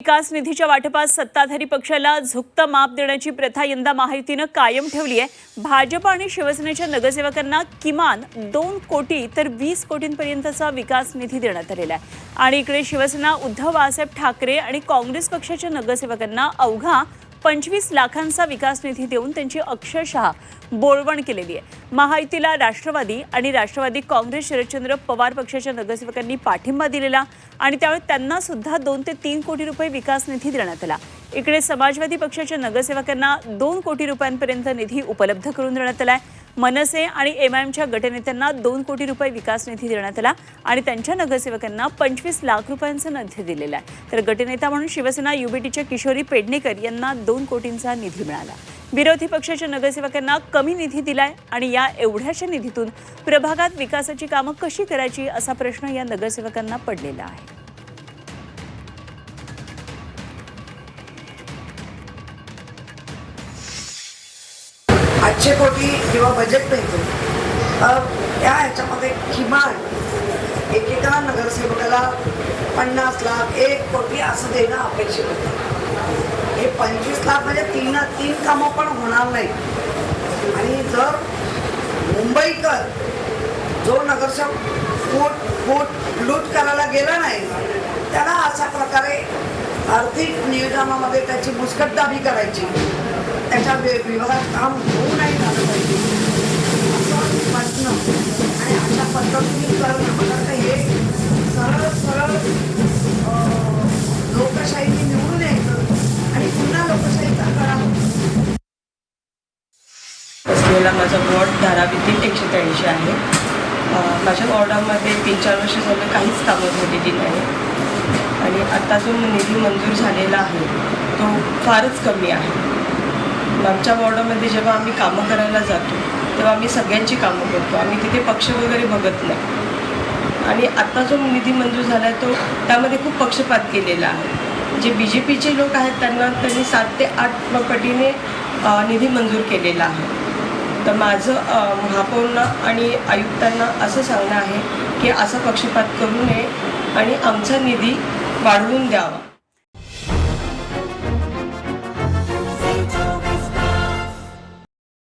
विकास निधीच्या वाटपात सत्ताधारी पक्षाला झुकतं माप देण्याची प्रथा यंदा महायुतीनं कायम ठेवली आहे। भाजप आणि शिवसेनेच्या नगरसेवकांना किमान 2 कोटी तर 20 कोटींपर्यंतचा विकास निधी देण्यात आलेला आहे आणि इकडे शिवसेना उद्धव बाळासाहेब ठाकरे आणि काँग्रेस पक्षाच्या नगरसेवकांना अवघा 25 लाखांचा विकास निधी देऊन त्यांची अक्षरशः बोळवण केलेली आहे। महायुतीला राष्ट्रवादी आणि राष्ट्रवादी काँग्रेस शरदचंद्र पवार पक्षाच्या नगरसेवकांनी पाठिंबा दिलेला आणि त्यामुळे त्यांना सुद्धा 2 ते 3 कोटी रुपये विकास निधी देण्यात आला। इकडे समाजवादी पक्षाच्या नगरसेवकांना 2 कोटी रुपयांपर्यंत निधी उपलब्ध करून देण्यात आलाय। मनसे आणि एमआयएमच्या गटनेत्यांना 2 कोटी रुपये विकास निधी देण्यात आला आणि त्यांच्या नगरसेवकांना 25 लाख रुपयांचा निधी दिलेला आहे। तर गटनेता म्हणून शिवसेना युबीटीच्या किशोरी पेडणेकर यांना 2 कोटींचा निधी मिळाला। विरोधी पक्षाच्या नगरसेवकांना कमी निधी दिलाय आणि या एवढ्याशा निधीतून प्रभागात विकासाची कामं कशी करायची असा प्रश्न या नगरसेवकांना पडलेला आहे। आठशे कोटी जेव्हा बजेट मिळतो त्या ह्याच्यामध्ये किमान एकेका नगरसेवकाला 50 लाख 1 कोटी असं देणं अपेक्षित होतं। हे 25 लाख म्हणजे तीन कामं पण होणार नाही आणि जर मुंबईकर जो नगरसेवक फूट लूट करायला गेला नाही त्याला अशा प्रकारे आर्थिक नियोजनामध्ये त्याची मुस्कटदाबी करायची, त्याच्या विभागात काम होऊ नाही झालं पाहिजे असं वाटणं आणि अशा पद्धतीने करणं मला वाटतं हे सरळ लोकशाहीने निवडून यायचं आणि पुन्हा लोकशाहीचा करावं। असलेला माझा वॉर्ड धारावीतील 183 आहे। माझ्या वॉर्डामध्ये 3-4 वर्ष झालं काहीच कामं झालेली नाही आणि आता जो निधी मंजूर झालेला आहे तो फारच कमी आहे। आमच्या वॉर्डामध्ये जेव्हा आम्ही कामं करायला जातो तेव्हा आम्ही सगळ्यांची कामं करतो, आम्ही तिथे पक्ष वगैरे बघत नाही आणि आता जो निधी मंजूर झाला आहे तो त्यामध्ये खूप पक्षपात केलेला आहे। जे BJPचे लोक आहेत त्यांनी 7 ते 8 पटीने निधी मंजूर केलेला आहे। तर माझं महापौरांना आणि आयुक्तांना असं सांगणं आहे की असा पक्षपात करू नये आणि आमचा निधी वाढवून द्यावा।